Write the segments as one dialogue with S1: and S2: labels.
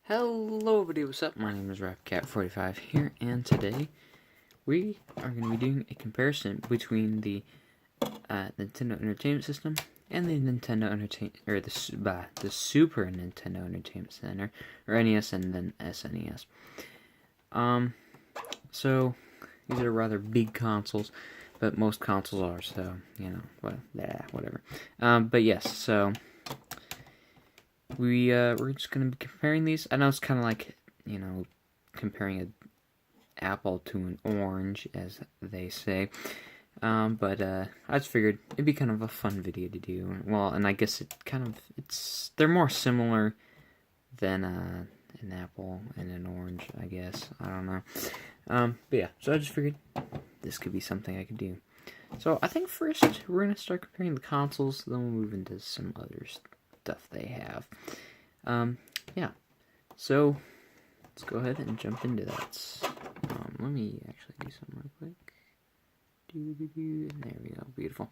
S1: Hello everybody, what's up? My name is RapCat45 here, and today we are going to be doing a comparison between the Nintendo Entertainment System and the the Super Nintendo Entertainment Center, or NES and then SNES. So these are rather big consoles, but most consoles are, so you know, whatever. But yes, so we're just gonna be comparing these. I know it's kind of like, you know, comparing an apple to an orange, as they say. But I just figured it'd be kind of a fun video to do. Well, and I guess they're more similar than an apple and an orange, I guess. I don't know. But yeah, so I just figured this could be something I could do. So I think first we're gonna start comparing the consoles, then we'll move into some other stuff they have. Yeah, so let's go ahead and jump into that. Let me actually do something real quick. There we go, beautiful.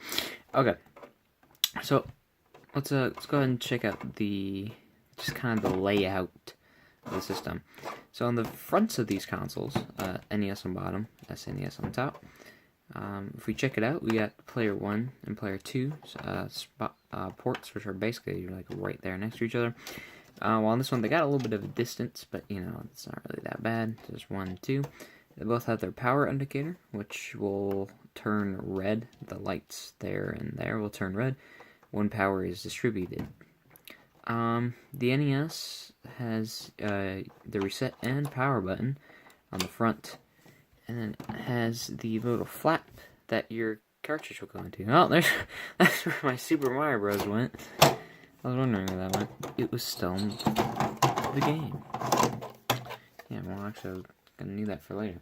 S1: Okay, so let's go ahead and check out just kind of the layout of the system. So on the fronts of these consoles, NES on bottom, SNES on top. If we check it out, we got player 1 and player 2 ports, which are basically like right there next to each other. While on this one, they got a little bit of a distance, but you know, it's not really that bad. Just 1 and 2. They both have their power indicator, which will turn red. The lights there and there will turn red when power is distributed. The NES has the reset and power button on the front, and then it has the little flap that your cartridge will go into. Oh, that's where my Super Mario Bros. Went. I was wondering where that went. It was still in the game. Yeah, well, actually, I was gonna need that for later.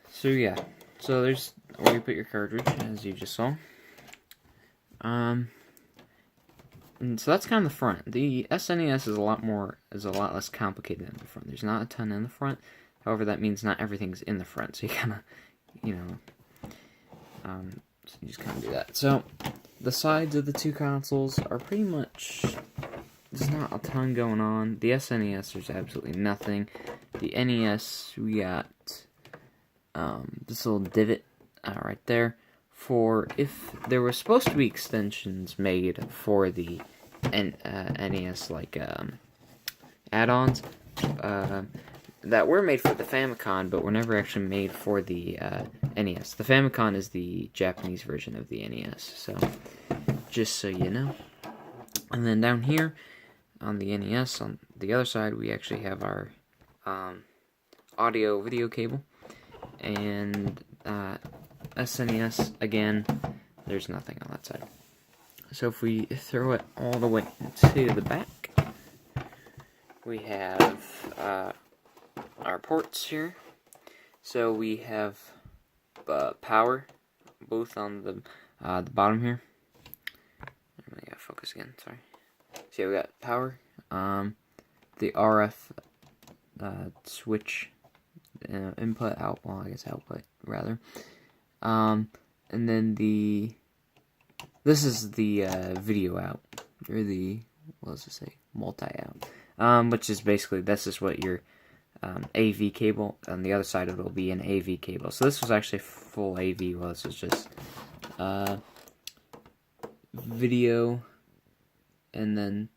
S1: So yeah, so there's where you put your cartridge, as you just saw. And so that's kind of the front. The SNES is a lot less complicated than the front. There's not a ton in the front. However, that means not everything's in the front. So you kind of, you know, so you just kind of do that. So the sides of the two consoles are pretty much, there's not a ton going on. The SNES, there's absolutely nothing. The NES, we got this little divot right there for if there were supposed to be extensions made for the NES, like add-ons that were made for the Famicom, but were never actually made for the NES. The Famicom is the Japanese version of the NES, so just so you know. And then down here on the NES, on the other side, we actually have our audio-video cable. And SNES, again, there's nothing on that side. So if we throw it all the way to the back, we have our ports here. So we have power, both on the bottom here. I gotta focus again, sorry. So yeah, we got power, the RF switch, input, I guess output, rather. And then this is the video out, or the, what does it say, multi-out, which is basically, that's just what your AV cable, on the other side of it will be an AV cable. So this was actually full AV, well, this was just video, and then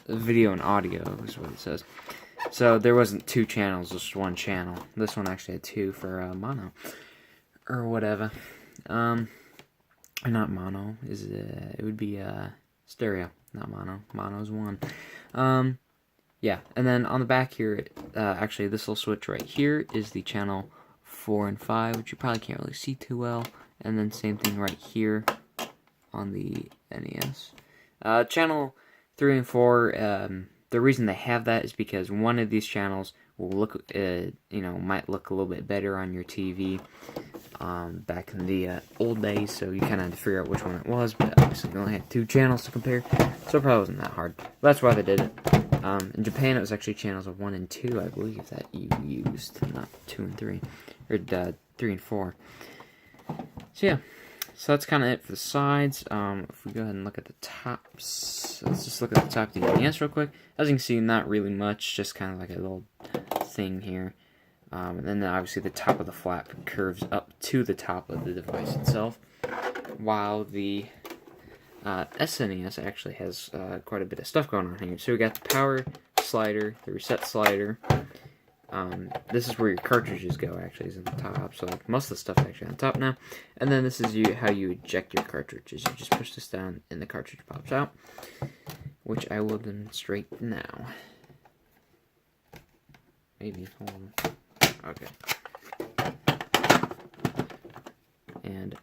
S1: video and audio is what it says. So there wasn't two channels, just one channel. This one actually had two for mono or whatever. Or not mono, it would be stereo, not mono. Mono's one. Yeah, and then on the back here, actually this little switch right here is the channel 4 and 5, which you probably can't really see too well. And then same thing right here on the NES. Channel 3 and 4, the reason they have that is because one of these channels will look, you know, might look a little bit better on your TV back in the old days, so you kind of had to figure out which one it was, but obviously you only had two channels to compare, so it probably wasn't that hard. But that's why they did it. In Japan, it was actually channels of 1 and 2, I believe, that you used, not 2 and 3, or 3 and 4. So yeah, So that's kind of it for the sides. If we go ahead and look at the tops, let's just look at the top of the NES real quick. As you can see, not really much, just kind of like a little thing here. And then obviously the top of the flap curves up to the top of the device itself, while the SNES actually has quite a bit of stuff going on here. So we got the power slider, the reset slider. This is where your cartridges go, actually, is in the top. So like, most of the stuff is actually on top now. And then this is how you eject your cartridges. You just push this down and the cartridge pops out, which I will demonstrate now. Maybe, hold on. Okay. And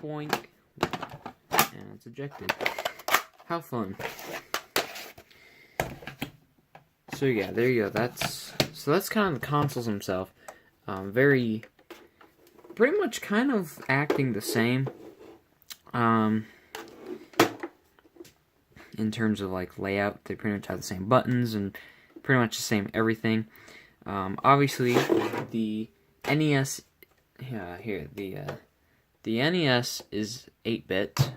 S1: boink. And it's ejected. How fun. So yeah, there you go. That's kind of the consoles themselves. Pretty much kind of acting the same. In terms of like layout, they pretty much have the same buttons and pretty much the same everything. Obviously, the NES the NES is 8-bit,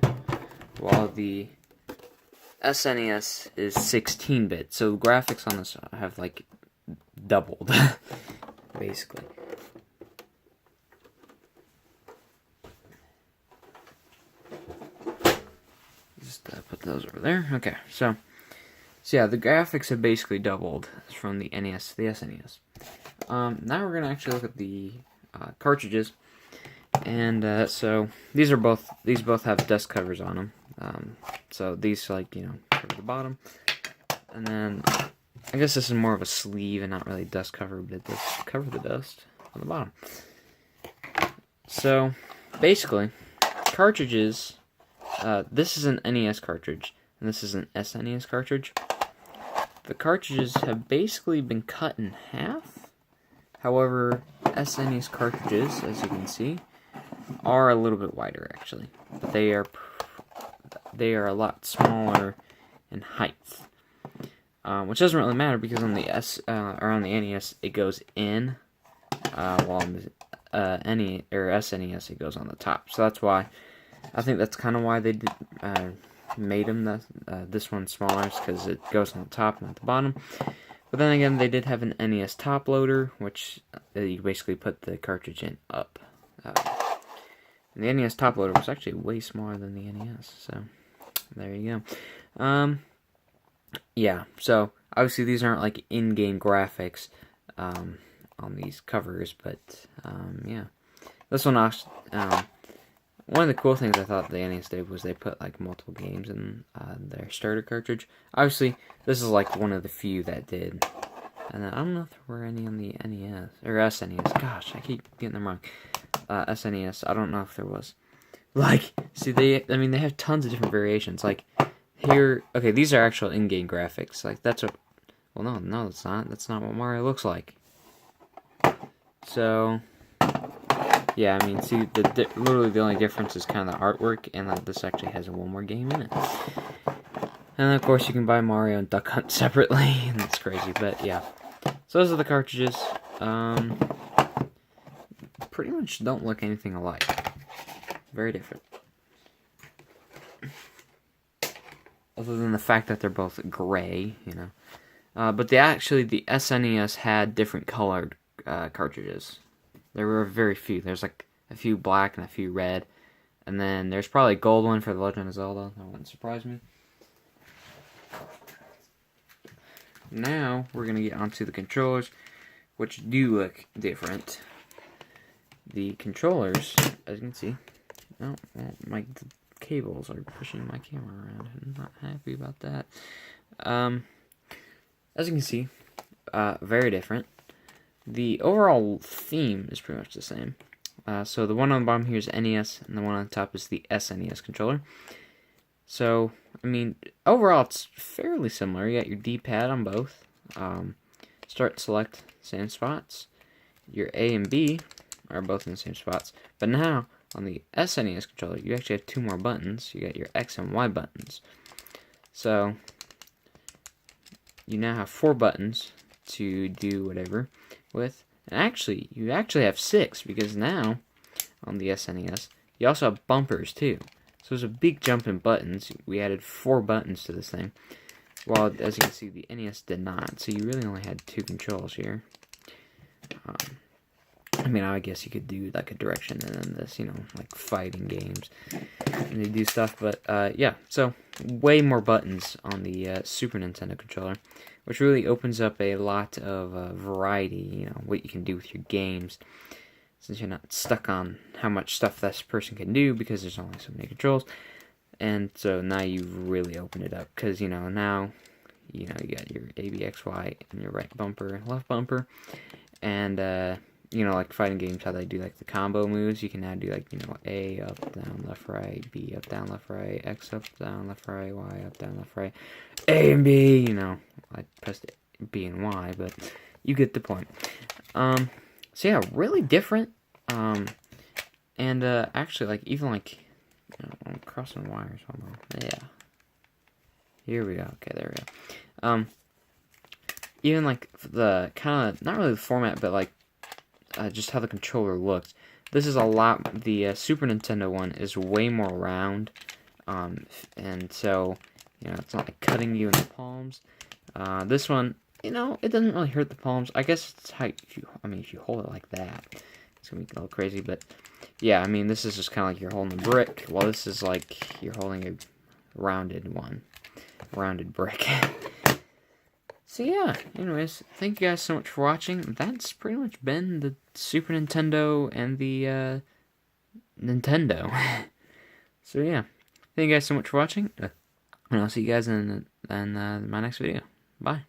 S1: while the SNES is 16-bit. So the graphics on this have like doubled, basically. Just put those over there. Okay, so yeah, the graphics have basically doubled from the NES to the SNES. Now we're gonna actually look at the cartridges, and so these both have dust covers on them. So these cover the bottom, and then I guess this is more of a sleeve and not really dust cover, but it does cover the dust on the bottom. So basically, cartridges. This is an NES cartridge, and this is an SNES cartridge. The cartridges have basically been cut in half. However, SNES cartridges, as you can see, are a little bit wider actually, but they are a lot smaller in height, which doesn't really matter because on the NES it goes in, while on the SNES it goes on the top. So that's why I think that's kind of why they made them this one smaller, because it goes on the top, not the bottom. But then again, they did have an NES top loader, which you basically put the cartridge in up. And the NES top loader was actually way smaller than the NES, so there you go. Yeah, so obviously these aren't like in-game graphics on these covers, but yeah. This one, one of the cool things I thought the NES did was they put like multiple games in their starter cartridge. Obviously, this is like one of the few that did. And I don't know if there were any on the NES or SNES. Gosh, I keep getting them wrong. SNES, I don't know if there was. Like, see, they have tons of different variations. Like here, okay, these are actual in-game graphics. Like that's what. Well, no, it's not. That's not what Mario looks like. So. Yeah, I mean, see, literally the only difference is kind of the artwork, and that this actually has one more game in it. And of course, you can buy Mario and Duck Hunt separately, and it's crazy, but yeah. So those are the cartridges. Pretty much don't look anything alike. Very different. Other than the fact that they're both gray, but the SNES had different colored cartridges. There were very few. There's like a few black and a few red. And then there's probably a gold one for The Legend of Zelda. That wouldn't surprise me. Now, we're going to get onto the controllers, which do look different. The controllers, as you can see, the cables are pushing my camera around. I'm not happy about that. As you can see, very different. The overall theme is pretty much the same. So the one on the bottom here is NES, and the one on the top is the SNES controller. So, I mean, overall it's fairly similar. You got your D-pad on both. Start, select, same spots. Your A and B are both in the same spots. But now, on the SNES controller, you actually have two more buttons. You got your X and Y buttons. So, you now have 4 buttons to do whatever with. And actually, you actually have 6, because now, on the SNES, You also have bumpers too. So there's a big jump in buttons. We added 4 buttons to this thing. Well, as you can see, the NES did not. So you really only had 2 controls here. I mean, I guess you could do like a direction and then this, like fighting games. And they do stuff, but yeah. So way more buttons on the Super Nintendo controller, which really opens up a lot of variety, what you can do with your games. Since you're not stuck on how much stuff this person can do because there's only so many controls. And so now you've really opened it up because, now, you got your A, B, X, Y, and your right bumper, left bumper. And, like fighting games, how they do like the combo moves, you can now do like, A, up, down, left, right, B, up, down, left, right, X, up, down, left, right, Y, up, down, left, right, A and B, I pressed B and Y, but you get the point. So yeah, really different, and actually, like, even like, I'm crossing wires, hold on, yeah, here we go, okay, there we go, even like the kind of, not really the format, but like, just how the controller looks, this is a lot, the Super Nintendo one is way more round, and so, it's not like cutting you in the palms. This one, it doesn't really hurt the palms. I guess it's how if you hold it like that, it's gonna be a little crazy. But yeah, this is just kind of like you're holding a brick. Well, this is like you're holding a rounded brick. So yeah. Anyways, thank you guys so much for watching. That's pretty much been the Super Nintendo and the Nintendo. So yeah, thank you guys so much for watching. And I'll see you guys in my next video. Bye.